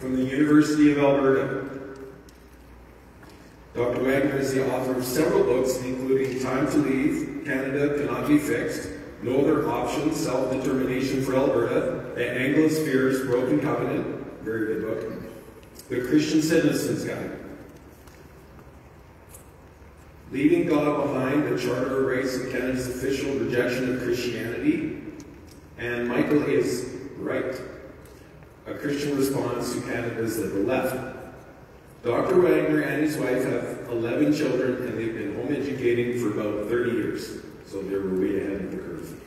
from the University of Alberta. Dr. Wagner is the author of several books, including Time to Leave, Canada Cannot Be Fixed, No Other Option, Self-Determination for Alberta, The Anglosphere's Broken Covenant, very good book, The Christian Citizen's Guide, Leaving God Behind, The Charter of Rights of Canada's Official Rejection of Christianity, and Michael is Right, A Christian Response to Canada's Liberal Left. Dr. Wagner and his wife have 11 children, and they've been home educating for about 30 years, so they were way ahead of the curve.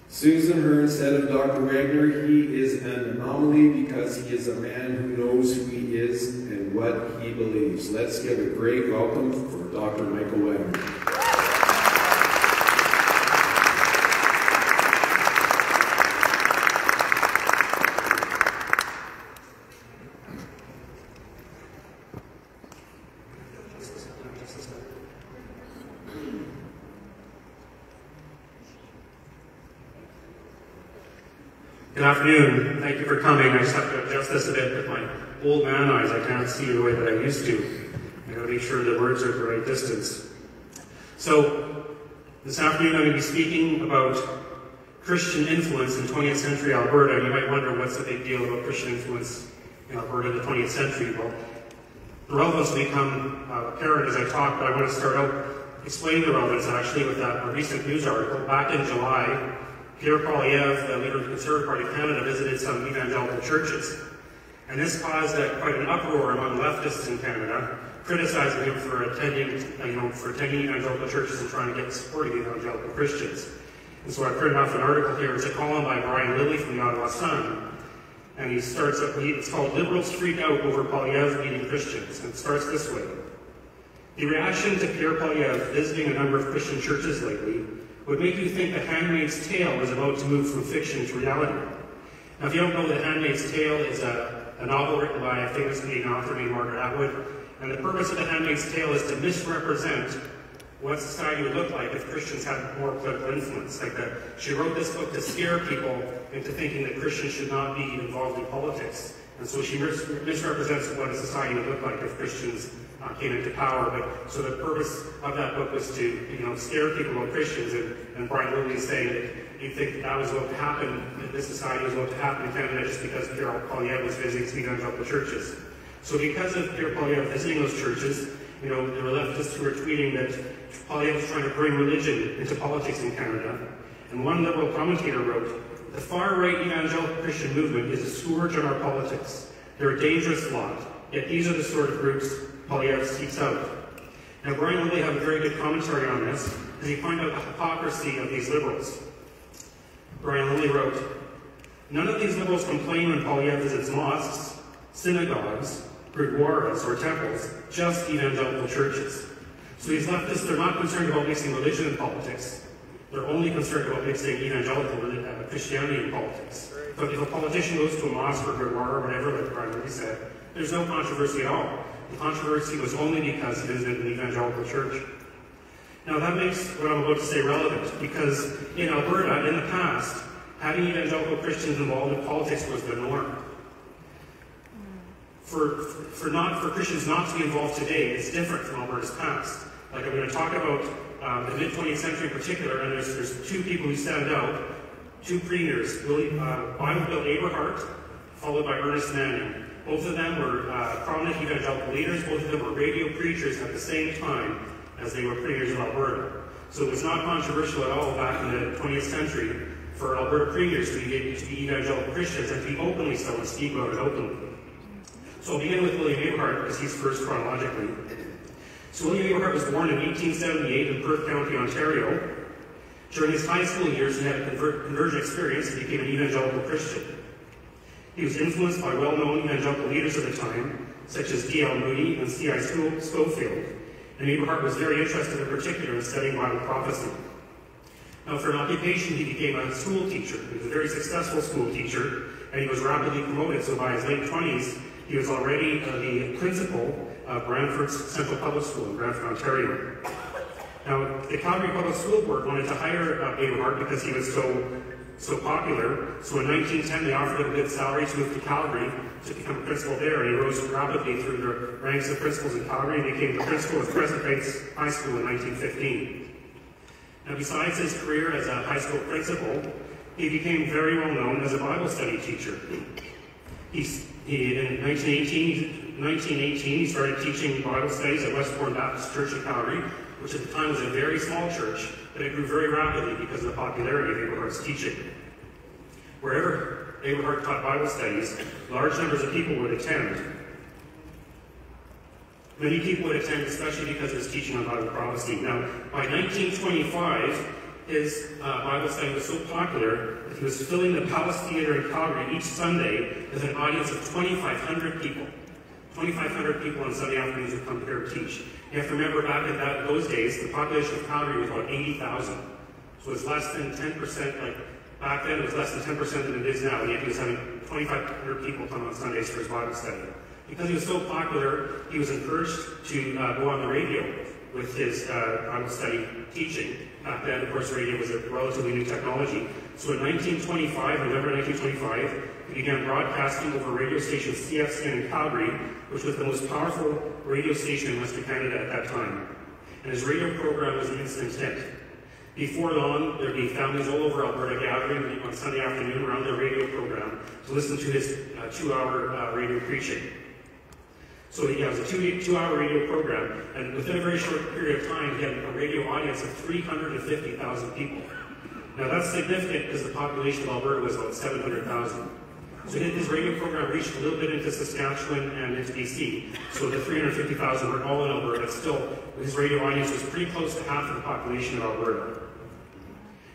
Susan Hearn said of Dr. Wagner, he is an anomaly because he is a man who knows who he is and what he believes. Let's give a great welcome for Dr. Michael Wagner. Good afternoon. Thank you for coming. I just have to adjust this a bit with my old man eyes. I can't see the way that I used to. I gotta make sure the words are at the right distance. So, this afternoon I'm going to be speaking about Christian influence in 20th century Alberta. You might wonder what's the big deal about Christian influence in Alberta in the 20th century. Well, the relevance will become apparent as I talk, but I want to start out explaining the relevance actually with a recent news article. Back in July, Pierre Poilievre, the leader of the Conservative Party of Canada, visited some evangelical churches. And this caused quite an uproar among leftists in Canada, criticizing him for attending evangelical churches and trying to get support of evangelical Christians. And so I printed off an article here. It's a column by Brian Lilly from the Ottawa Sun. And he starts up, it's called Liberals Freak Out Over Poilievre Meeting Christians. And it starts this way. The reaction to Pierre Poilievre visiting a number of Christian churches lately would make you think The Handmaid's Tale is about to move from fiction to reality. Now, if you don't know, The Handmaid's Tale is a novel written by a famous Canadian author named Margaret Atwood, and the purpose of The Handmaid's Tale is to misrepresent what society would look like if Christians had more political influence. She wrote this book to scare people into thinking that Christians should not be involved in politics. And so she misrepresents what a society would look like if Christians came into power. But so the purpose of that book was to scare people about Christians. And Brian Lilly is saying that you think that was about to happen, that this society was about to happen in Canada just because Pierre Poilievre was visiting evangelical churches. So because of Pierre Poilievre visiting those churches, there were leftists who were tweeting that Poilievre was trying to bring religion into politics in Canada. And one liberal commentator wrote, "The far-right evangelical Christian movement is a scourge on our politics. They're a dangerous lot, yet these are the sort of groups Poilievre seeks out." Now, Brian Lilly had a very good commentary on this, because he pointed out the hypocrisy of these liberals. Brian Lilly wrote, "None of these liberals complain when Poilievre visits mosques, synagogues, gurdwaras, or temples, just evangelical churches. So these leftists, they're not concerned about mixing religion and politics. They're only concerned about mixing evangelical Christianity and politics. But if a politician goes to a mosque or gurdwara or whatever, like Brian Lilly said, there's no controversy at all. The controversy was only because he visited an evangelical church." Now that makes what I'm about to say relevant, because in Alberta, in the past, having evangelical Christians involved in politics was the norm. For Christians not to be involved today is different from Alberta's past. Like I'm going to talk about the mid-20th century in particular, and there's two people who stand out, two premiers, Bible Bill Aberhart, followed by Ernest Manning. Both of them were prominent evangelical leaders. Both of them were radio preachers at the same time as they were premiers of Alberta. So it was not controversial at all back in the 20th century for Alberta premiers to be evangelical Christians and to be openly so and speak about it openly. So I'll begin with William Aberhart because he's first chronologically. So William Aberhart was born in 1878 in Perth County, Ontario. During his high school years, he had a conversion experience and became an evangelical Christian. He was influenced by well-known evangelical leaders of the time, such as D.L. Moody and C.I. Schofield, and Aberhart was very interested in particular in studying Bible prophecy. Now, for an occupation, he became a school teacher. He was a very successful school teacher, and he was rapidly promoted, so by his late 20s, he was already the principal of Brantford's Central Public School in Brantford, Ontario. Now, the Calgary Public School Board wanted to hire Aberhart because he was so so popular. So in 1910, they offered him a good salary to move to Calgary to become a principal there, and he rose rapidly through the ranks of principals in Calgary and became the principal of Crescent Heights High School in 1915. Now, besides his career as a high school principal, he became very well known as a Bible study teacher. In 1918, he started teaching Bible studies at Westbourne Baptist Church in Calgary, which at the time was a very small church, but it grew very rapidly because of the popularity of Aberhart's teaching. Wherever Aberhart taught Bible studies, large numbers of people would attend. Many people would attend, especially because of his teaching on Bible prophecy. Now, by 1925, his Bible study was so popular that he was filling the Palace Theatre in Calgary each Sunday with an audience of 2,500 people. 2,500 people on Sunday afternoons would come here to teach. You have to remember, back in those days, the population of Calgary was about 80,000. So it's less than 10%, like back then it was less than 10% than it is now, and yet he was having 2,500 people come on Sundays for his Bible study. Because he was so popular, he was encouraged to go on the radio with his Bible study teaching. Back then, of course, radio was a relatively new technology. So in November 1925, he began broadcasting over radio station CFCN in Calgary, which was the most powerful radio station in Western Canada at that time. And his radio program was an instant hit. Before long, there'd be families all over Alberta gathering on Sunday afternoon around their radio program to listen to his 2-hour radio preaching. So it was a two-hour radio program, and within a very short period of time, he had a radio audience of 350,000 people. Now that's significant because the population of Alberta was about 700,000. So his radio program reached a little bit into Saskatchewan and into BC. So the 350,000 were all in Alberta, but still, his radio audience was pretty close to half of the population of Alberta.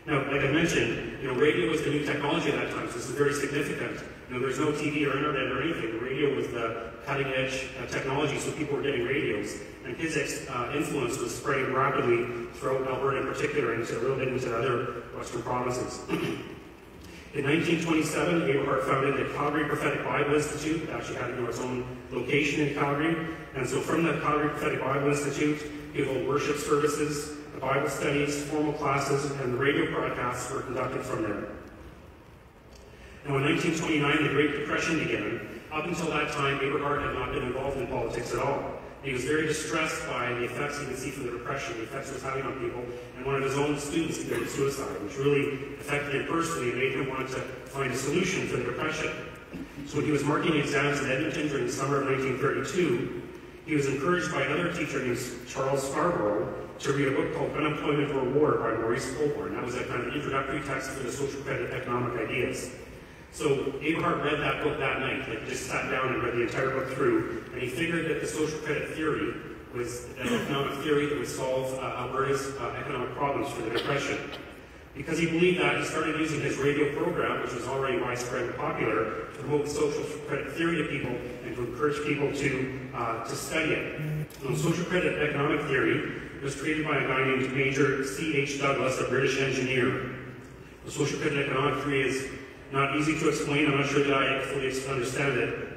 Now, like I mentioned, radio was the new technology at that time, so this is very significant. There's no TV or internet or anything. The radio was the cutting-edge technology, so people were getting radios. And his influence was spreading rapidly throughout Alberta in particular, and a little bit into other western provinces. In 1927, Aberhart founded the Calgary Prophetic Bible Institute. It actually had its own location in Calgary. And so from the Calgary Prophetic Bible Institute, he would hold worship services, the Bible studies, formal classes, and the radio broadcasts were conducted from there. Now in 1929, the Great Depression began. Up until that time, Aberhart had not been involved in politics at all. He was very distressed by the effects he could see from the Depression, the effects it was having on people, and one of his own students committed suicide, which really affected him personally and made him want to find a solution for the Depression. So when he was marking exams in Edmonton during the summer of 1932, he was encouraged by another teacher named Charles Scarborough to read a book called Unemployment or War by Maurice Colborne. That was a kind of introductory text for the social credit economic ideas. So Aberhart read that book that night, just sat down and read the entire book through, and he figured that the social credit theory was an economic theory that would solve Alberta's economic problems for the Depression. Because he believed that, he started using his radio program, which was already widespread and popular, to promote social credit theory to people and to encourage people to study it. Social credit economic theory was created by a guy named Major C.H. Douglas, a British engineer. The social credit economic theory is not easy to explain. I'm not sure that I fully understand it.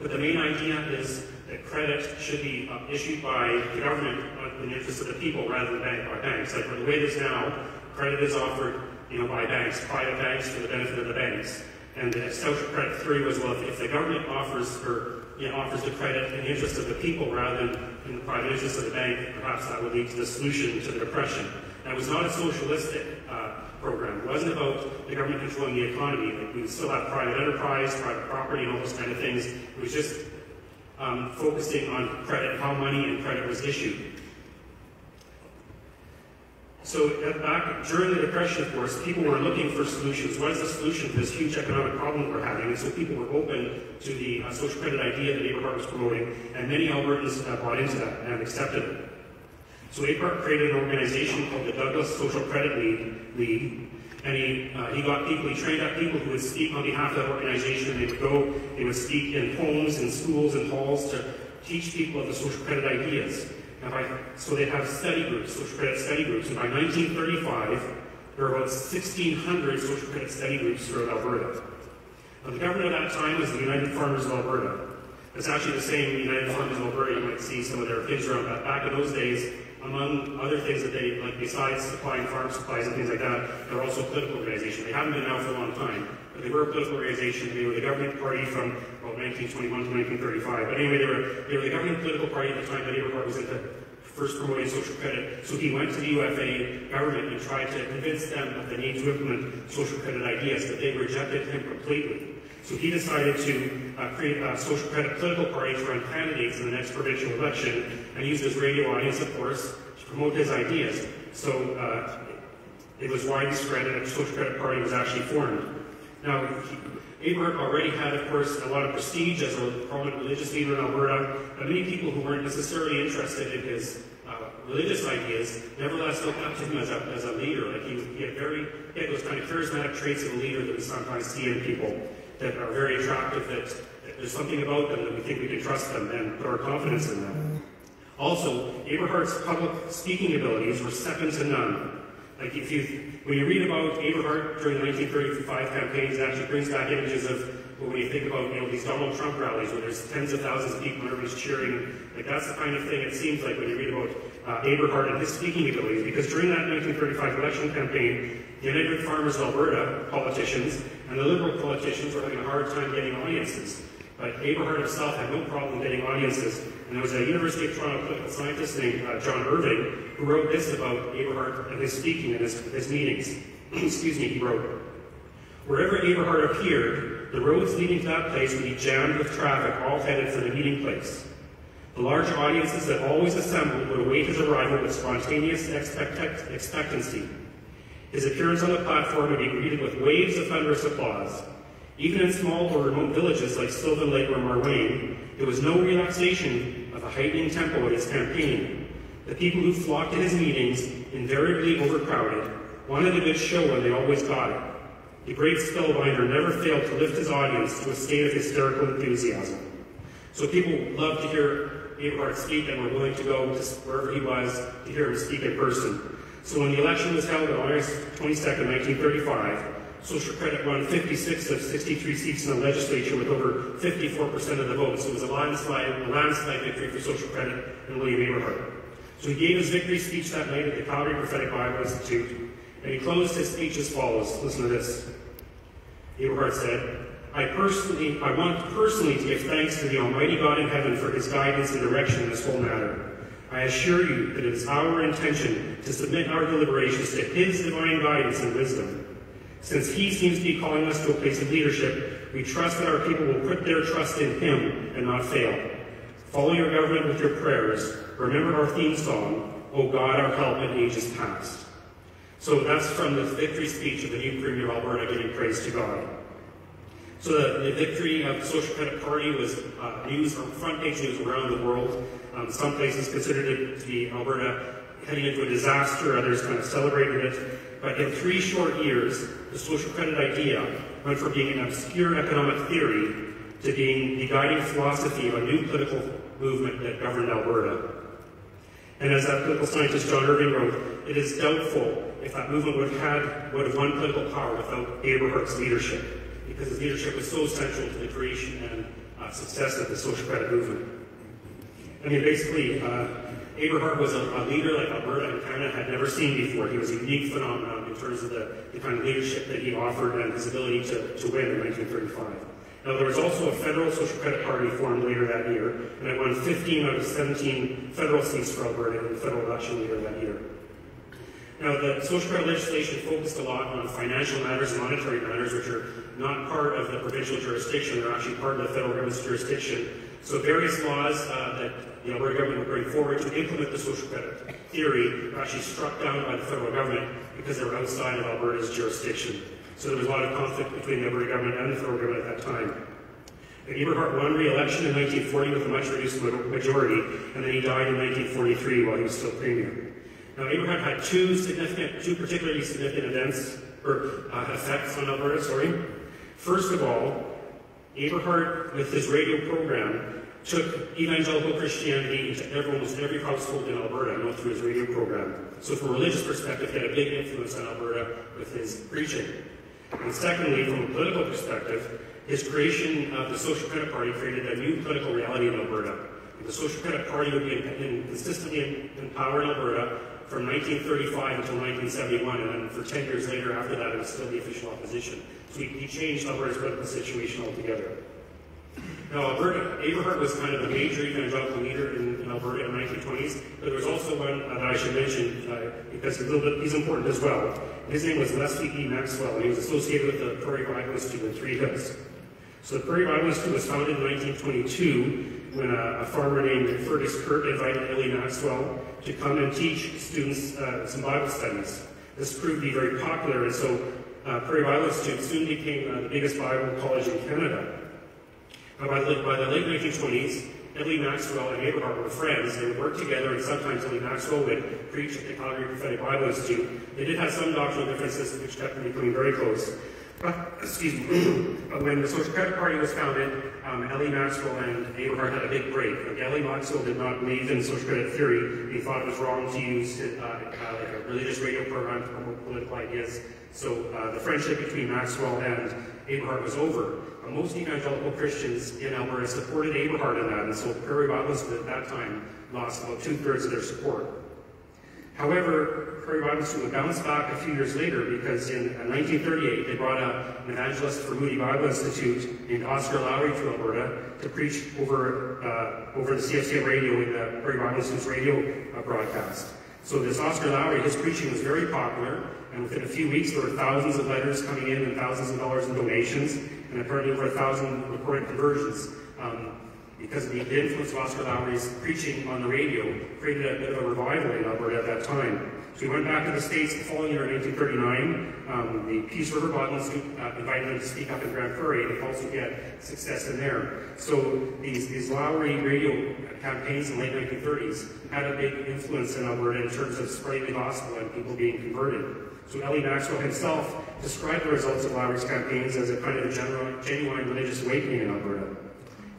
But the main idea is that credit should be issued by the government in the interest of the people rather than by banks. Like the way it is now, credit is offered by banks, private banks for the benefit of the banks. And the social credit theory was, well, if the government offers the credit in the interest of the people rather than in the private interest of the bank, perhaps that would lead to the solution to the Depression. And it was not a socialistic program. It wasn't about the government controlling the economy. We would still have private enterprise, private property, and all those kind of things. It was just focusing on credit, how money and credit was issued. So back during the Depression, of course, people were looking for solutions. What is the solution to this huge economic problem we're having? And so people were open to the social credit idea that Aberhart was promoting, and many Albertans bought into that and accepted it. So Aberhart created an organization called the Douglas Social Credit League, and he trained up people who would speak on behalf of that organization. They would speak in homes, in schools, and halls to teach people of the social credit ideas. So they'd have study groups, social credit study groups, and by 1935, there were about 1,600 social credit study groups throughout Alberta. Now, the government at that time was the United Farmers of Alberta. It's actually the same United Farmers of Alberta. You might see some of their kids around that. Back in those days, among other things that they, like besides supplying farm supplies and things like that, they're also a political organization. They haven't been now for a long time, but they were a political organization. They were the government party from about 1921 to 1935. But anyway, they were the government political party at the time that Aberhart was into first promoting social credit. So he went to the UFA government and tried to convince them of the need to implement social credit ideas, but they rejected him completely. So he decided to create a social credit political party to run candidates in the next provincial election, and used his radio audience, of course, to promote his ideas. So it was widespread, and a social credit party was actually formed. Now, Aberhart already had, of course, a lot of prestige as a prominent religious leader in Alberta, but many people who weren't necessarily interested in his religious ideas nevertheless looked up to him as a leader. Like he had those kind of charismatic traits of a leader that we sometimes see in people that are very attractive, that there's something about them that we think we can trust them and put our confidence in them. Also, Aberhart's public speaking abilities were second to none. Like when you read about Aberhart during the 1935 campaigns, it actually brings back images of when you think about these Donald Trump rallies where there's tens of thousands of people and everybody's cheering. Like that's the kind of thing it seems like when you read about Aberhart and his speaking abilities. Because during that 1935 election campaign, the United Farmers of Alberta politicians and the Liberal politicians were having a hard time getting audiences. But Aberhart himself had no problem getting audiences. And there was a University of Toronto political scientist named John Irving who wrote this about Aberhart and his speaking in his meetings. Excuse me, he wrote, "Wherever Aberhart appeared, the roads leading to that place would be jammed with traffic, all headed for the meeting place. The large audiences that always assembled would await his arrival with spontaneous expectancy. His appearance on the platform would be greeted with waves of thunderous applause. Even in small or remote villages like Sylvan Lake or Marwayne, there was no relaxation of the heightening tempo of his campaigning. The people who flocked to his meetings, invariably overcrowded, wanted a good show and they always got it. The great spellbinder never failed to lift his audience to a state of hysterical enthusiasm." So people loved to hear Aberhart speak and were willing to go to wherever he was to hear him speak in person. So when the election was held on August 22nd, 1935, Social Credit won 56 of 63 seats in the legislature with over 54% of the votes. So it was a landslide victory for Social Credit and William Aberhart. So he gave his victory speech that night at the Calgary Prophetic Bible Institute, and he closed his speech as follows. Listen to this. Aberhart said, I want personally to give thanks to the Almighty God in heaven for his guidance and direction in this whole matter. I assure you that it is our intention to submit our deliberations to his divine guidance and wisdom. Since he seems to be calling us to a place of leadership, we trust that our people will put their trust in him and not fail. Follow your government with your prayers. Remember our theme song, O God, our help in ages past. So that's from the victory speech of the new Premier of Alberta giving praise to God. So the victory of the Social Credit Party was news, front page news around the world. Some places considered it to be Alberta heading into a disaster, others kind of celebrated it. But in 3 short years, the social credit idea went from being an obscure economic theory to being the guiding philosophy of a new political movement that governed Alberta. And as that political scientist John Irving wrote, it is doubtful if that movement would have won political power without Aberhart's leadership, because his leadership was so central to the creation and success of the social credit movement. I mean, basically, Aberhart was a leader like Alberta and Canada had never seen before. He was a unique phenomenon in terms of the kind of leadership that he offered and his ability to win in 1935. Now, there was also a federal social credit party formed later that year, and it won 15 out of 17 federal seats for Alberta in the federal election later that year. Now, the social credit legislation focused a lot on financial matters and monetary matters, which are not part of the provincial jurisdiction. They're actually part of the federal government's jurisdiction. So various laws that the Alberta government would bring forward to implement the social credit theory were actually struck down by the federal government because they were outside of Alberta's jurisdiction. So there was a lot of conflict between the Alberta government and the federal government at that time. Eberhart won re-election in 1940 with a much reduced majority, and then he died in 1943 while he was still premier. Now, Eberhart had two particularly significant effects on Alberta. First of all, Eberhart, with his radio program, took evangelical Christianity into almost every household in Alberta, through his radio program. So from a religious perspective, he had a big influence on Alberta with his preaching. And secondly, from a political perspective, his creation of the Social Credit Party created a new political reality in Alberta. The Social Credit Party would be consistently in power in Alberta from 1935 until 1971, and then for 10 years later after that, it was still the official opposition. So he changed Alberta's political situation altogether. Now, Aberhart was kind of a major evangelical leader in Alberta in the 1920s, but there was also one that I should mention because he's important as well. His name was Leslie E. Maxwell, and he was associated with the Prairie Bible Institute in Three Hills. So the Prairie Bible Institute was founded in 1922 when a farmer named Fergus Kurt invited Ellie Maxwell to come and teach students some Bible studies. This proved to be very popular, and so Prairie Bible Institute soon became the biggest Bible college in Canada. By the late 1920s, Ellie Maxwell and Aberhart were friends. They would work together, and sometimes Ellie Maxwell would preach at the Calgary Prophetic Bible Institute. They did have some doctrinal differences, which kept them becoming very close. But when the Social Credit Party was founded, Ellie Maxwell and Aberhart had a big break. Ellie Maxwell did not believe in social credit theory. He thought it was wrong to use like a religious radio program to promote political ideas. So the friendship between Maxwell and Aberhart was over. Most evangelical Christians in Alberta supported Aberhart in that, and so Prairie Bible Institute at that time lost about 2/3 of their support. However, Prairie Bible Institute would bounce back a few years later because in 1938 they brought an evangelist for Moody Bible Institute named Oscar Lowry to Alberta to preach over the CFCM radio in the Prairie Bible Institute's radio broadcast. So this Oscar Lowry, his preaching was very popular, and within a few weeks there were thousands of letters coming in and thousands of dollars in donations, and apparently over 1,000 recorded conversions. Because of the influence of Oscar Lowry's preaching on the radio, created a bit of a revival in Alberta at that time. So he went back to the States the following year in 1939. The Peace River Bible Institute invited him to speak up in Grand Prairie, and he also get success in there. So these Lowry radio campaigns in the late 1930s had a big influence in Alberta in terms of spreading the gospel and people being converted. So Ellie Maxwell himself described the results of Lowry's campaigns as a kind of a genuine religious awakening in Alberta.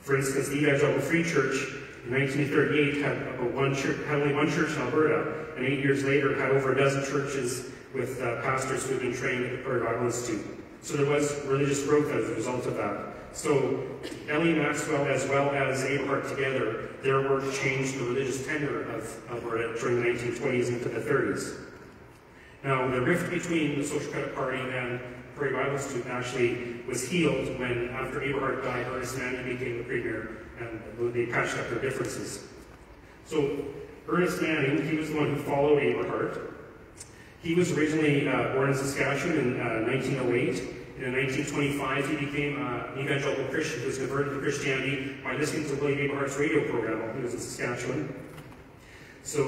For instance, the Evangelical Free Church in 1938 had only one church in Alberta, and 8 years later had over a dozen churches with pastors who had been trained at the Prairie Bible Institute. So there was religious growth as a result of that. So Ellie Maxwell as well as Aberhart together, their work changed the religious tenor of Alberta during the 1920s into the 30s. Now, the rift between the Social Credit Party and Prairie Bible Institute actually was healed when, after Aberhart died, Ernest Manning became the premier, and they patched up their differences. So, Ernest Manning, he was the one who followed Aberhart. He was originally born in Saskatchewan in 1908. And in 1925, he became an evangelical Christian who was converted to Christianity by listening to William Aberhart's radio program while he was in Saskatchewan. So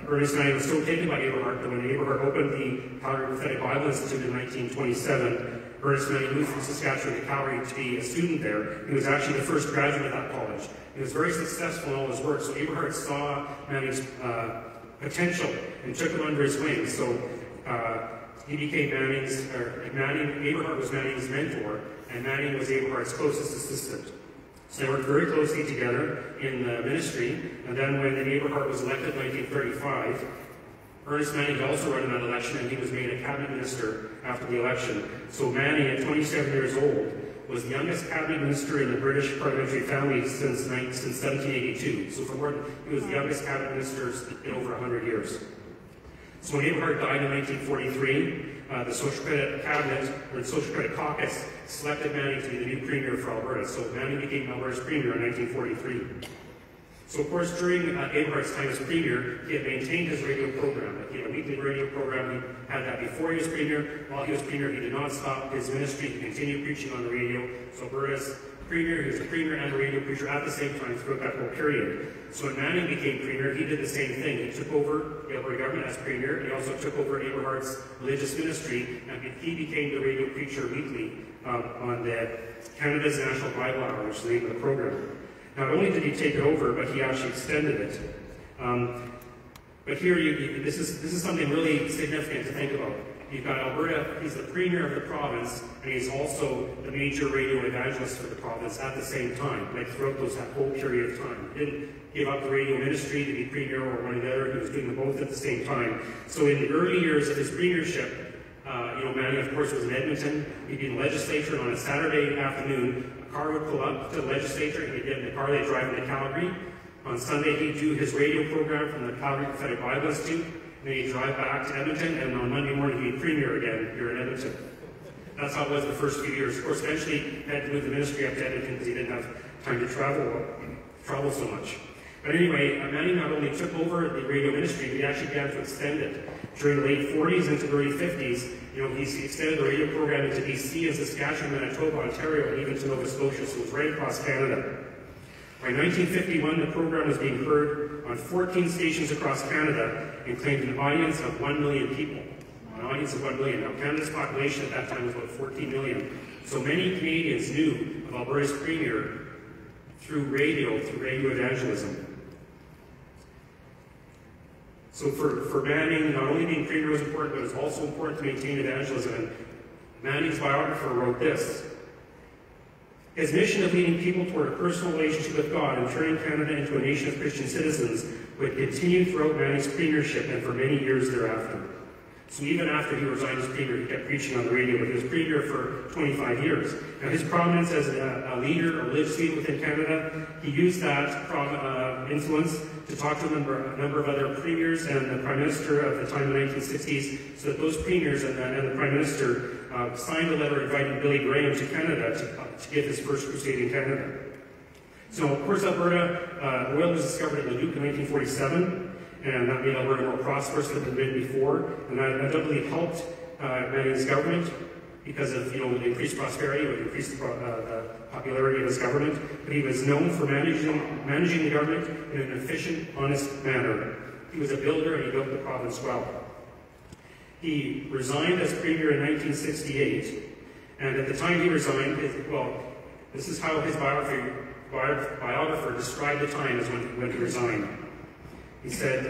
Ernest Manning was so taken by Aberhart that when Aberhart opened the Calgary Prophetic Bible Institute in 1927, Ernest Manning moved from Saskatchewan to Calgary to be a student there. He was actually the first graduate of that college. He was very successful in all his work, so Aberhart saw Manning's potential and took him under his wing. So he became Aberhart was Manning's mentor, and Manning was Aberhart's closest assistant. So they worked very closely together in the ministry, and then when Aberhart was elected in 1935, Ernest Manning also ran in that election, and he was made a cabinet minister after the election. So Manning, at 27 years old, was the youngest cabinet minister in the British parliamentary family since 1782. So he was the youngest cabinet minister in over 100 years. So when Aberhart died in 1943, the Social Credit Cabinet, or the Social Credit Caucus, selected Manning to be the new premier for Alberta. So Manning became Alberta's premier in 1943. So of course, during Aberhart's time as premier, he had maintained his radio program. He had a weekly radio program. He had that before he was premier. While he was premier, he did not stop his ministry to continue preaching on the radio. So Alberta's premier, he was a premier and a radio preacher at the same time throughout that whole period. So when Manning became premier, he did the same thing. He took over the Alberta government as premier. He also took over Aberhart's religious ministry, and he became the radio preacher weekly on the Canada's National Bible Hour, which is the name of the program. Not only did he take it over, but he actually extended it. But here, this is something really significant to think about. You've got Alberta, he's the premier of the province, and he's also the major radio evangelist for the province at the same time, like throughout that whole period of time. He didn't give up the radio ministry to be premier or one or the other, he was doing them both at the same time. So in the early years of his premiership, Manning, of course, was in Edmonton. He'd be in the legislature, and on a Saturday afternoon, a car would pull up to the legislature, and he'd get in the car, they'd drive into Calgary. On Sunday, he'd do his radio program from the Calgary Prophetic Bible Institute, and then he'd drive back to Edmonton, and on Monday morning, he'd be premier again here in Edmonton. That's how it was the first few years. Of course, eventually, he had to move the ministry up to Edmonton because he didn't have time to travel so much. But anyway, Manning not only took over the radio ministry, but he actually began to extend it. During the late 40s into the early 50s, he extended the radio program into BC and Saskatchewan, Manitoba, Ontario, and even to Nova Scotia, so it was right across Canada. By 1951, the program was being heard on 14 stations across Canada and claimed an audience of 1 million people. An audience of 1 million. Now, Canada's population at that time was about 14 million. So many Canadians knew of Alberta's premier through radio evangelism. So for Manning, not only being premier was important, but it was also important to maintain evangelism. And Manning's biographer wrote this: his mission of leading people toward a personal relationship with God and turning Canada into a nation of Christian citizens would continue throughout Manning's premiership and for many years thereafter. So even after he resigned as premier, he kept preaching on the radio, but he was premier for 25 years. Now his prominence as a leader, a religious leader within Canada, he used that influence to talk to a number of other premiers and the Prime Minister of the time in the 1960s, so that those premiers and the Prime Minister signed a letter inviting Billy Graham to Canada to give his first crusade in Canada. So, of course, Alberta, oil was discovered at Leduc in 1947, and that made Alberta more prosperous than it had been before, and that doubly helped Manning's government because of increased prosperity, it would increase the popularity of his government. But he was known for managing the government in an efficient, honest manner. He was a builder, and he built the province well. He resigned as premier in 1968, and at the time he resigned, this is how his biographer described the time as when he resigned. He said,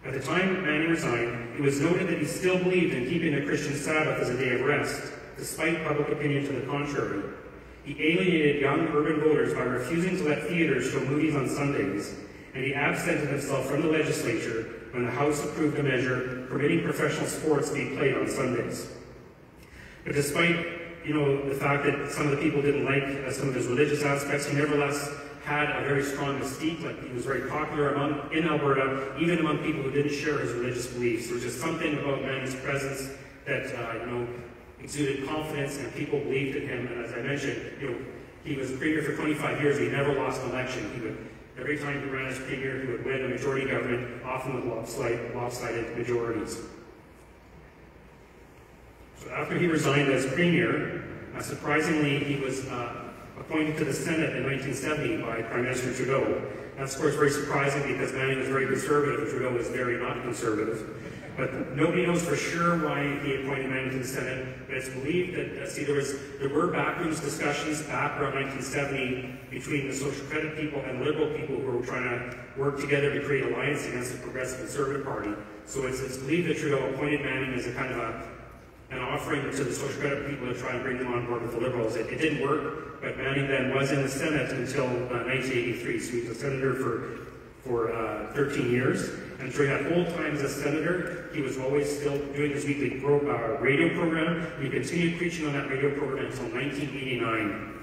at the time Manning resigned, it was noted that he still believed in keeping the Christian Sabbath as a day of rest, despite public opinion to the contrary. He alienated young urban voters by refusing to let theaters show movies on Sundays, and he absented himself from the legislature when the House approved a measure permitting professional sports to be played on Sundays. But despite, the fact that some of the people didn't like some of his religious aspects, he nevertheless had a very strong mystique. Like, he was very popular in Alberta, even among people who didn't share his religious beliefs. There was just something about Manning's presence that, exuded confidence, and people believed in him. And as I mentioned, he was premier for 25 years. He never lost an election. Every time he ran as premier, he would win a majority government, often with lopsided majorities. So after he resigned as premier, surprisingly, he was appointed to the Senate in 1970 by Prime Minister Trudeau. That's, of course, very surprising because Manning was very conservative and Trudeau was very not conservative. But nobody knows for sure why he appointed Manning to the Senate. But it's believed that, there were backrooms discussions back around 1970 between the social credit people and liberal people who were trying to work together to create alliance against the Progressive Conservative Party. So it's believed that Trudeau appointed Manning as a kind of an offering to the social credit people to try and bring them on board with the Liberals. It didn't work, but Manning then was in the Senate until 1983, so he was a senator for 13 years. And during that whole time as a senator, he was always still doing his weekly radio program. He continued preaching on that radio program until 1989.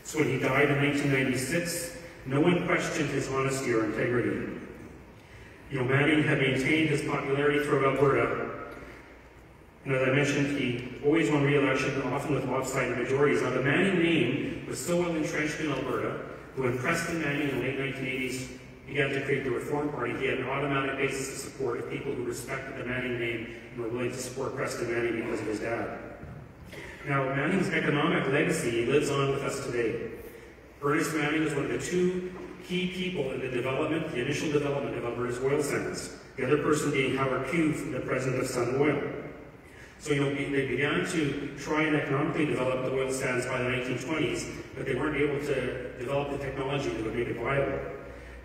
So when he died in 1996, no one questioned his honesty or integrity. Manning had maintained his popularity throughout Alberta. And as I mentioned, he always won re-election, often with lopsided majorities. Now, the Manning name was so well entrenched in Alberta that when Preston Manning in the late 1980s began to create the Reform Party, he had an automatic basis of support of people who respected the Manning name and were willing to support Preston Manning because of his dad. Now, Manning's economic legacy lives on with us today. Ernest Manning was one of the two key people in the initial development of Alberta's oil sands, the other person being Howard Pugh, the president of Sun Oil. So, they began to try and economically develop the oil sands by the 1920s, but they weren't able to develop the technology that would make it viable.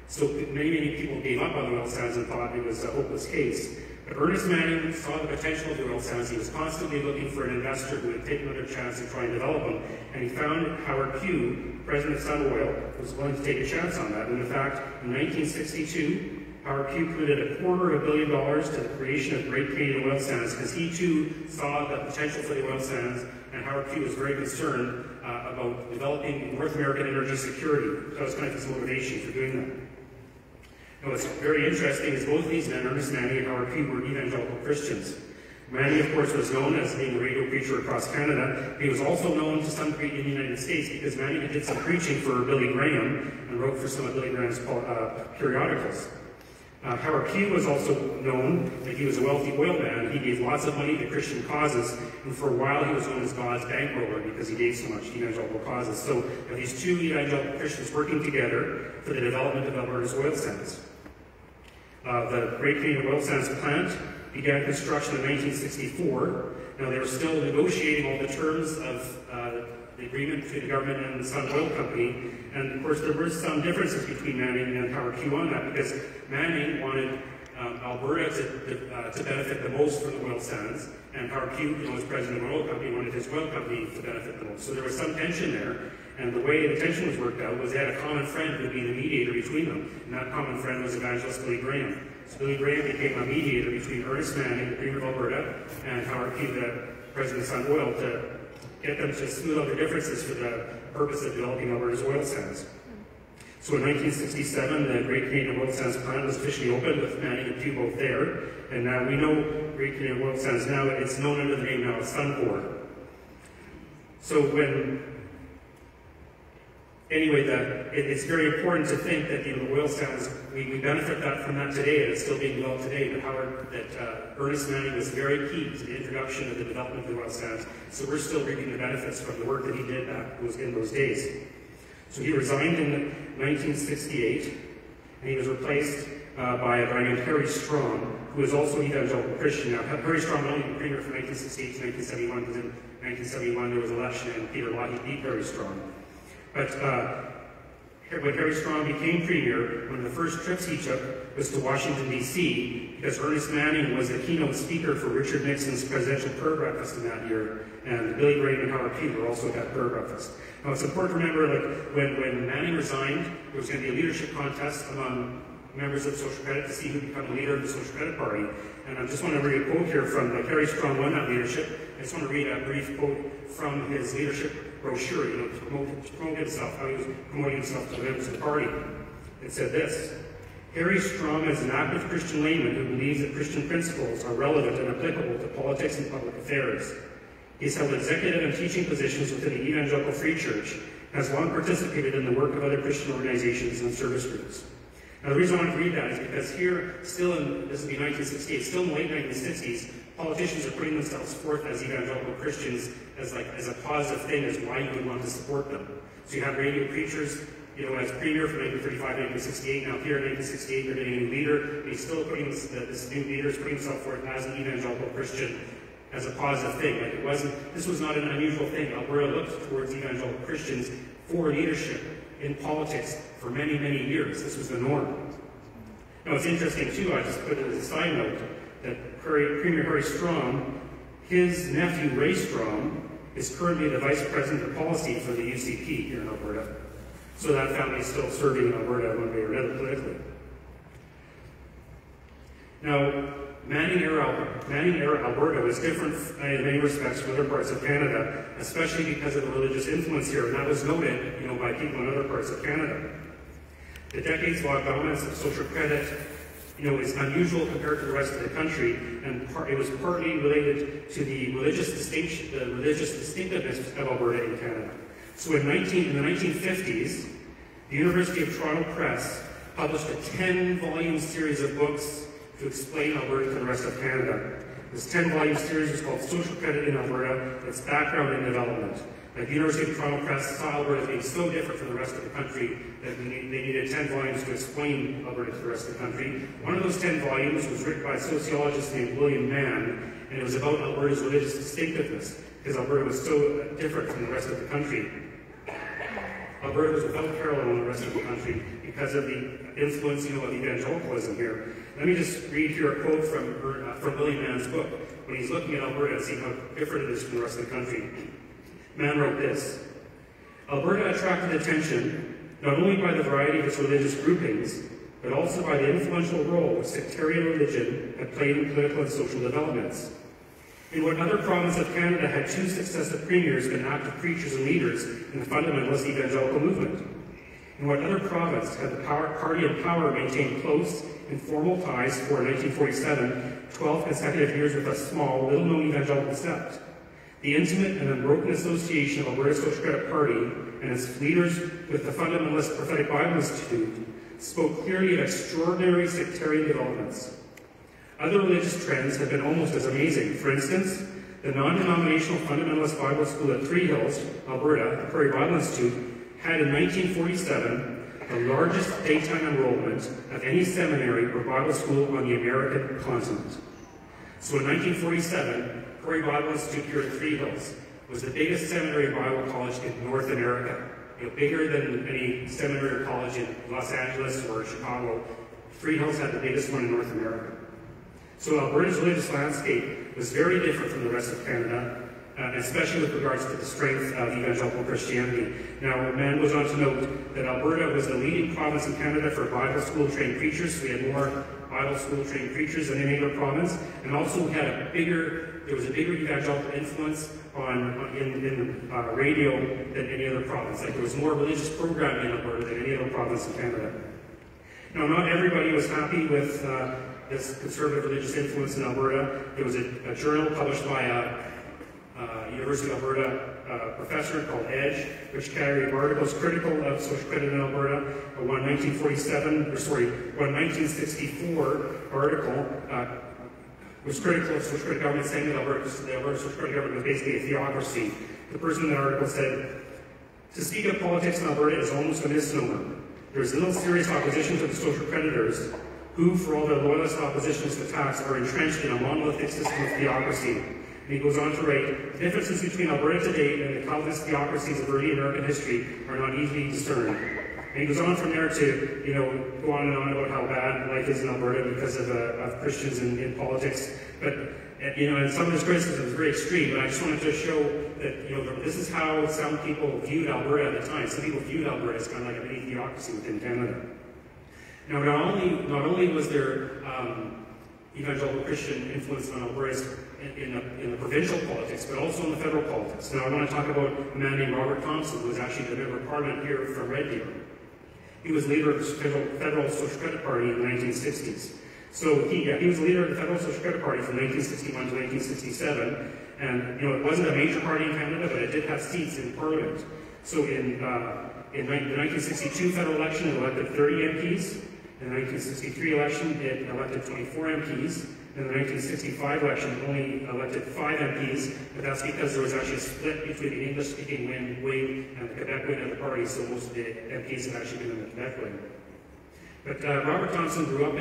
So many people gave up on the oil sands and thought it was a hopeless case. But Ernest Manning saw the potential of the oil sands. He was constantly looking for an investor who would take another chance and try and develop them. And he found Howard Pugh, president of Sun Oil, who was willing to take a chance on that. And in fact, in 1962, Howard Pugh committed $250 million to the creation of Great Canadian Oil Sands because he too saw the potential for the oil sands, and Howard Pugh was very concerned about about developing North American energy security. That was kind of his motivation for doing that. Now, what's very interesting is both of these men, Ernest Manning and Howard Pugh, were evangelical Christians. Manning, of course, was known as being a radio preacher across Canada. He was also known to some degree in the United States because Manning did some preaching for Billy Graham and wrote for some of Billy Graham's periodicals. Howard Pugh was also known that he was a wealthy oil man. He gave lots of money to Christian causes, and for a while he was known as God's bankroller because he gave so much to evangelical causes. So these two evangelical Christians working together for the development of Alberta's oil sands. The Great Canadian Oil Sands plant began construction in 1964. Now, they were still negotiating all the terms of the agreement between the government and the Sun Oil Company. And, of course, there were some differences between Manning and Howard Pugh on that because Manning wanted Alberta to benefit the most from the oil sands, and Howard Pugh, as president of the oil company, wanted his oil company to benefit the most. So there was some tension there. And the way the tension was worked out was they had a common friend who would be the mediator between them. And that common friend was evangelist Billy Graham. So Billy Graham became a mediator between Ernest Manning, the Premier of Alberta, and Howard Pugh, the president of Sun Oil, to get them to smooth out their differences for the purpose of developing Alberta's oil sands. So in 1967, the Great Canadian Oil Sands plant was officially opened with Manning and Pugh both there. And now we know Great Canadian Oil Sands now, it's known under the name now of Suncor. So it's very important to think that the oil sands, we benefit from that today, and it's still being developed today, but Ernest Manning was very key to the introduction of the development of the oil sands, so we're still reaping the benefits from the work that he did in those days. So he resigned in 1968, and he was replaced by a guy named Harry Strong, who was also an evangelical Christian. Now, Harry Strong was only the premier from 1968 to 1971, because in 1971 there was an election, and Peter Lougheed beat Harry Strong. But when Harry Strong became premier, one of the first trips he took was to Washington, D.C., because Ernest Manning was the keynote speaker for Richard Nixon's presidential prayer breakfast in that year, and Billy Graham and Howard Pugh were also at that prayer breakfast. Now, it's important to remember, when Manning resigned, there was going to be a leadership contest among members of Social Credit to see who would become the leader of the Social Credit Party. And I just want to read a quote here from Harry Strong won that leadership. I just want to read a brief quote from his leadership brochure, to promote himself, how he was promoting himself to members of the party. It said this: Harry Strong is an active Christian layman who believes that Christian principles are relevant and applicable to politics and public affairs. He has held executive and teaching positions within the Evangelical Free Church, and has long participated in the work of other Christian organizations and service groups. Now, the reason I want to read that is because here, this will be 1968, still in the late 1960s, politicians are putting themselves forth as evangelical Christians as a positive thing, as why you would want to support them. So you have radio preachers, as premier from 1935 to 1968. Now here in 1968, they're getting a new leader, and he's still putting this new leader is putting himself forth as an evangelical Christian as a positive thing. This was not an unusual thing. Alberta looked towards evangelical Christians for leadership in politics for many, many years. This was the norm. Now, it's interesting, too, I just put it as a side note, that Premier Harry Strong, his nephew Ray Strong, is currently the Vice President of Policy for the UCP here in Alberta. So that family is still serving in Alberta one way or another politically. Now, Manning era Alberta was different in many respects from other parts of Canada, especially because of the religious influence here, and that was noted, by people in other parts of Canada. The decades-long dominance of social credit, is unusual compared to the rest of the country, and it was partly related to the religious distinctiveness of Alberta in Canada. So in the 1950s, the University of Toronto Press published a 10-volume series of books to explain Alberta to the rest of Canada. This 10-volume series is called Social Credit in Alberta, its background and development. The University of Toronto Press saw Alberta as being so different from the rest of the country that they needed 10 volumes to explain Alberta to the rest of the country. One of those 10 volumes was written by a sociologist named William Mann, and it was about Alberta's religious distinctiveness, because Alberta was so different from the rest of the country. Alberta was without parallel in the rest of the country because of the influence, of evangelicalism here. Let me just read here a quote from William Mann's book, when he's looking at Alberta and seeing how different it is from the rest of the country. Mann wrote this: Alberta attracted attention not only by the variety of its religious groupings, but also by the influential role which sectarian religion had played in political and social developments. In what other province of Canada had two successive premiers been active preachers and leaders in the fundamentalist evangelical movement? In what other province had the party in power maintained close, informal ties for, in 1947, 12 consecutive years with a small, little-known evangelical sect? The intimate and unbroken association of Alberta Social Credit Party and its leaders with the fundamentalist Prophetic Bible Institute spoke clearly of extraordinary sectarian developments. Other religious trends have been almost as amazing. For instance, the non-denominational fundamentalist Bible school at Three Hills, Alberta, the Prairie Bible Institute, had in 1947 the largest daytime enrollment of any seminary or Bible school on the American continent. So in 1947, Prairie Bible Institute here at Three Hills was the biggest seminary Bible college in North America. Bigger than any seminary or college in Los Angeles or Chicago. Three Hills had the biggest one in North America. So Alberta's religious landscape was very different from the rest of Canada, especially with regards to the strength of evangelical Christianity. Now, Mann goes on to note that Alberta was the leading province in Canada for Bible school-trained preachers. We had more Bible school-trained preachers than any other province, and also we had there was a bigger evangelical influence in radio than any other province. Like there was more religious programming in Alberta than any other province in Canada. Now, not everybody was happy with this conservative religious influence in Alberta. There was a journal published by a University of Alberta professor called Edge, which carried articles critical of social credit in Alberta. One 1964 article was critical of social credit government, saying that the Alberta social credit government was basically a theocracy. The person in the article said, "To speak of politics in Alberta is almost a misnomer. There is little serious opposition to the social creditors, who, for all their loyalist oppositions to tax, are entrenched in a monolithic system of theocracy." And he goes on to write, "The differences between Alberta today and the countless theocracies of early American history are not easily discerned." And he goes on from there to, go on and on about how bad life is in Alberta because of Christians in politics. But, and some of his criticism is very extreme, but I just wanted to show that, this is how some people viewed Alberta at the time. Some people viewed Alberta as kind of like a mini theocracy within Canada. Now, not only was there evangelical Christian influence on Alberta in the provincial politics, but also in the federal politics. Now, I want to talk about a man named Robert Thompson, who was actually the member of Parliament here from Red Deer. He was leader of the Federal Social Credit Party in the 1960s. So he was the leader of the Federal Social Credit Party from 1961 to 1967, and it wasn't a major party in Canada, but it did have seats in Parliament. So in the 1962 federal election, it elected 30 MPs. In the 1963 election, it elected 24 MPs. In the 1965 election, it only elected 5 MPs, but that's because there was actually a split between the English-speaking wing and the Quebec wing of the party, so most of the MPs have actually been in the Quebec wing. But Robert Thompson grew up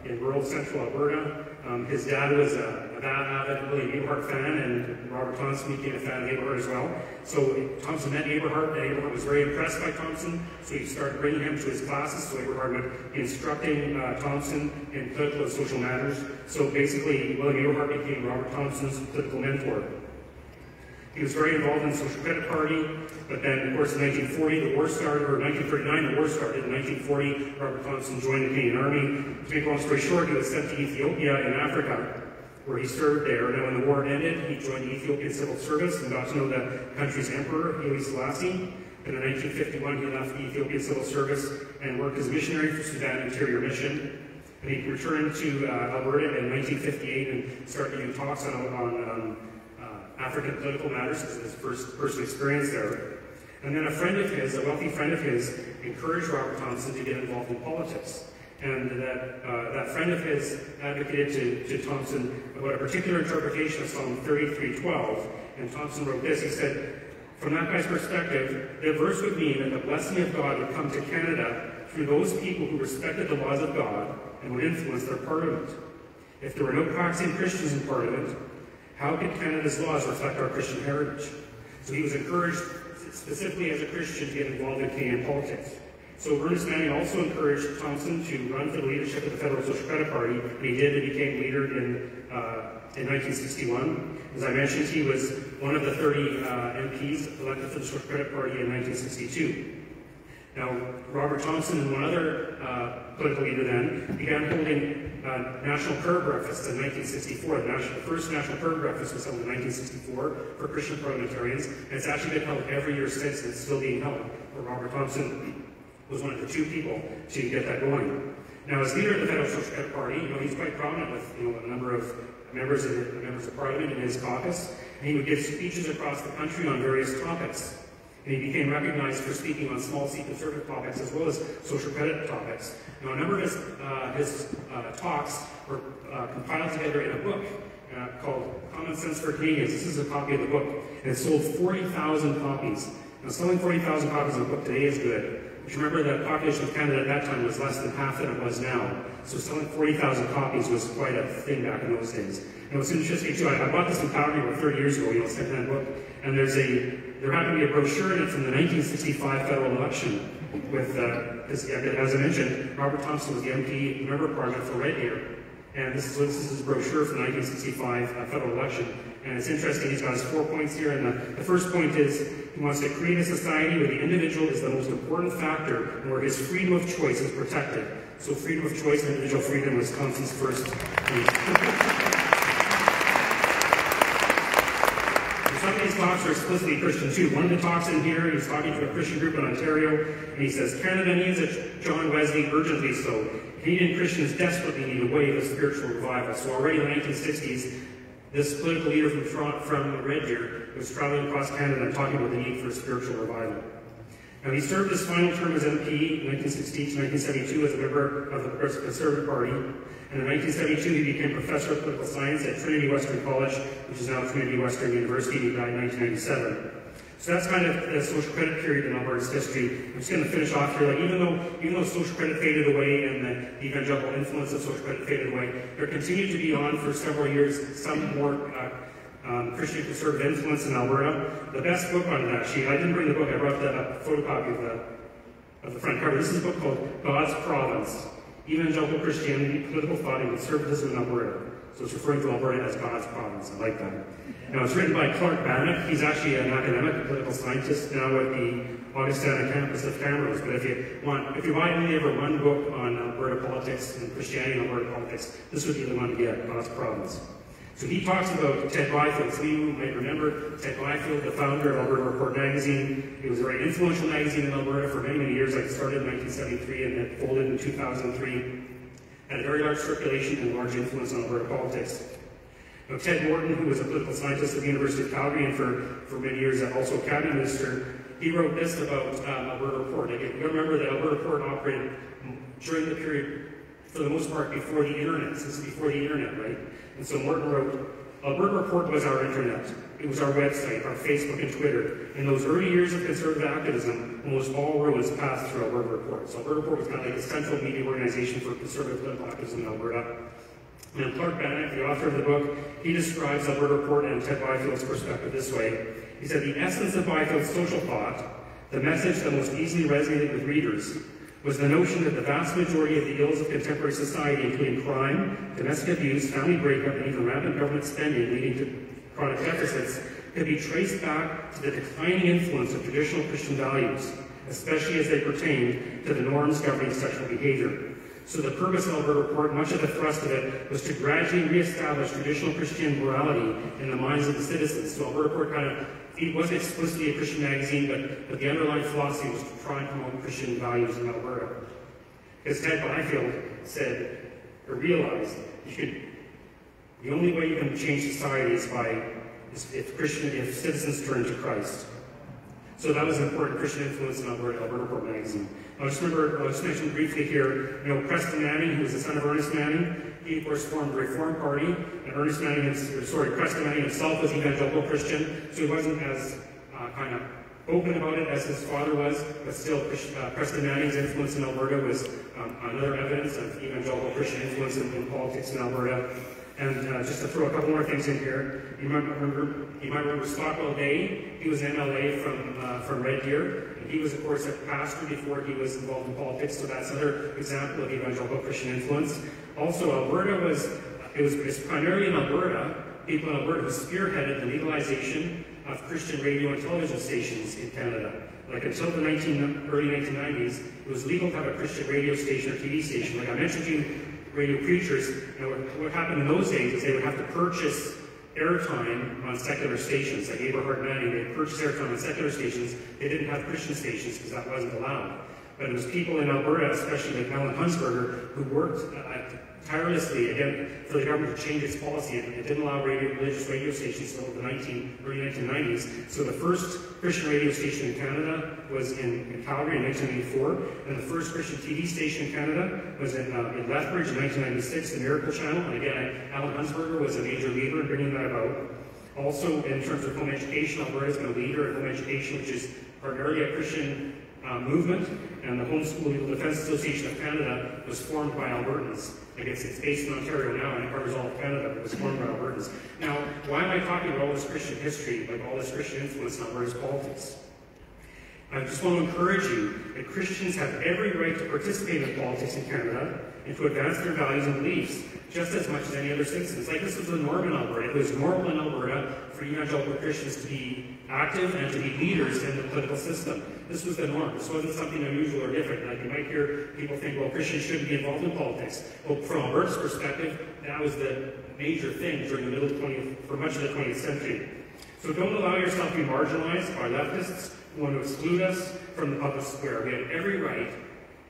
in rural central Alberta. His dad was a avid William Aberhart fan, and Robert Thompson became a fan of Aberhart as well. So Thompson met Aberhart, and Aberhart was very impressed by Thompson, so he started bringing him to his classes. So Aberhart would be instructing Thompson in political and social matters. So basically, William Aberhart became Robert Thompson's political mentor. He was very involved in the Social Credit Party, but then, of course, in 1940, the war started, or 1939, the war started. In 1940, Robert Thompson joined the Canadian Army. To make a long story short, he was sent to Ethiopia in Africa, where he served there. And then when the war ended, he joined the Ethiopian Civil Service and got to know the country's emperor, Haile Selassie. And in 1951, he left the Ethiopian Civil Service and worked as a missionary for Sudan Interior Mission. And he returned to Alberta in 1958 and started giving talks on African political matters, because of his first personal experience there. And then a friend of his, a wealthy friend of his, encouraged Robert Thompson to get involved in politics. And that friend of his advocated to Thompson about a particular interpretation of Psalm 33:12. And Thompson wrote this. He said, from that guy's perspective, the verse would mean that the blessing of God would come to Canada through those people who respected the laws of God and would influence their parliament. If there were no practicing Christians in parliament, how could Canada's laws reflect our Christian heritage? So he was encouraged, specifically as a Christian, to get involved in Canadian politics. So Ernest Manning also encouraged Thompson to run for the leadership of the Federal Social Credit Party, and he did, and became leader in 1961. As I mentioned, he was one of the 30 MPs elected for the Social Credit Party in 1962. Now, Robert Thompson and one other political leader then began holding national prayer breakfast in 1964. The first national prayer breakfast was held in 1964 for Christian parliamentarians, and it's actually been held every year since, and it's still being held. Where Robert Thompson was one of the 2 people to get that going. Now, as leader of the Federal Social Credit Party, he's quite prominent with a number of members of Parliament in his caucus, and he would give speeches across the country on various topics. And he became recognized for speaking on small C conservative topics as well as social credit topics. Now, a number of his talks were compiled together in a book called Common Sense for Canadians. This is a copy of the book, and it sold 40,000 copies. Now, selling 40,000 copies of a book today is good. But remember, the population of Canada at that time was less than half than it was now. So selling 40,000 copies was quite a thing back in those days. And what's interesting too, I bought this in Calgary about 30 years ago, second-hand book, and there happened to be a brochure in it from the 1965 federal election with, as I mentioned, Robert Thompson was the MP member of Parliament for Red Deer. And this is his brochure from the 1965 federal election. And it's interesting, he's got his 4 points here. And the first point is he wants to create a society where the individual is the most important factor and where his freedom of choice is protected. So freedom of choice and individual freedom was Thompson's first point. Some of these talks are explicitly Christian too. One of the talks in here, he's talking to a Christian group in Ontario, and he says, Canada needs a John Wesley urgently so. Canadian Christians desperately need a wave of spiritual revival. So already in the 1960s, this political leader from Red Deer was traveling across Canada and talking about the need for a spiritual revival. Now, he served his final term as MP in 1960 to 1972 as a member of the Conservative Party. And in 1972, he became professor of political science at Trinity Western College, which is now Trinity Western University, and he died in 1997. So that's kind of the social credit period in Alberta's history. I'm just going to finish off here. Even though social credit faded away and the evangelical influence of social credit faded away, there continued to be on for several years some more Christian conservative influence in Alberta. The best book on that sheet, I didn't bring the book, I brought that up, photocopy of the front cover. This is a book called God's Province, Evangelical Christianity, Political Thought, and Conservatism in Alberta. So it's referring to Alberta as God's Province. I like that. Now, it's written by Clark Bannock. He's actually an academic, a political scientist now at the Augustana campus of Camrose. But if you buy only ever one book on Alberta politics and Christianity and Alberta politics, this would be the one to get, God's Province. So he talks about Ted Byfield. Some of you might remember Ted Byfield, the founder of Alberta Report magazine. It was a very influential magazine in Alberta for many, many years. It started in 1973 and it folded in 2003. Had a very large circulation and large influence on Alberta politics. Now, Ted Morton, who was a political scientist at the University of Calgary and for many years also a cabinet minister, he wrote this about Alberta Report. Again, you remember that Alberta Report operated during the period, for the most part, before the internet. So this is before the internet, right? And so Morton wrote, Alberta Report was our internet. It was our website, our Facebook and Twitter. In those early years of conservative activism, almost all roads passed through Alberta Report. So Alberta Report was kind of like a central media organization for conservative political activism in Alberta. And Clark Bannock, the author of the book, he describes Alberta Report and Ted Byfield's perspective this way. He said, the essence of Byfield's social thought, the message that most easily resonated with readers, was the notion that the vast majority of the ills of contemporary society, including crime, domestic abuse, family breakup, and even rampant government spending leading to chronic deficits, could be traced back to the declining influence of traditional Christian values, especially as they pertained to the norms governing sexual behavior. So the purpose of Alberta Report, much of the thrust of it, was to gradually reestablish traditional Christian morality in the minds of the citizens. So Alberta Report it wasn't explicitly a Christian magazine, but the underlying philosophy was to try and promote Christian values in Alberta. As Ted Byfield said, or realized, the only way you can change society is if citizens turn to Christ. So that was an important Christian influence in Alberta Report magazine. I'll just mention briefly here, Preston Manning, who was the son of Ernest Manning, he of course formed the Reform Party, and Preston Manning himself was evangelical Christian, so he wasn't as kind of open about it as his father was, but still Preston Manning's influence in Alberta was another evidence of evangelical Christian influence in politics in Alberta. And just to throw a couple more things in here, you might remember Stockwell Day. He was an MLA from Red Deer, and he was, of course, a pastor before he was involved in politics. So that's another example of evangelical Christian influence. Also, Alberta it's primarily in Alberta. People in Alberta who spearheaded the legalization of Christian radio and television stations in Canada. Like until the early 1990s, it was legal to have a Christian radio station or TV station. Like I mentioned to you radio preachers. What happened in those days is they would have to purchase airtime on secular stations, like Aberhart Manning. They purchased airtime on secular stations. They didn't have Christian stations because that wasn't allowed. But it was people in Alberta, especially like Alan Hunsberger, who worked tirelessly, again, for the government to change its policy. It didn't allow religious radio stations until the early 1990s. So the first Christian radio station in Canada was in Calgary in 1984, and the first Christian TV station in Canada was in Lethbridge in 1996, the Miracle Channel. And again, Alan Hunsberger was a major leader in bringing that about. Also, in terms of home education, Alberta has been a leader in home education, which is primarily a Christian movement, and the Homeschool Legal Defence Association of Canada was formed by Albertans. I guess it's based in Ontario now, and it covers all of Canada, but it was formed by Albertans. Now, why am I talking about all this Christian history, like all this Christian influence in Alberta's politics? I just want to encourage you that Christians have every right to participate in politics in Canada and to advance their values and beliefs just as much as any other citizens. Like, this was the norm in Alberta. It was normal in Alberta for evangelical Christians to be active and to be leaders in the political system. This was the norm. This wasn't something unusual or different. Like, you might hear people think, well, Christians shouldn't be involved in politics. Well, from Alberta's perspective, that was the major thing during the for much of the 20th century. So don't allow yourself to be marginalized by leftists who want to exclude us from the public square. We have every right,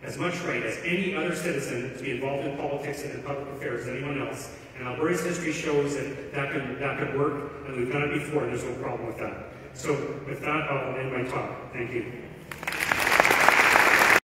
as much right as any other citizen, to be involved in politics and in public affairs as anyone else. And Alberta's history shows that could work, and we've done it before, and there's no problem with that. So with that, I'll end my talk. Thank you.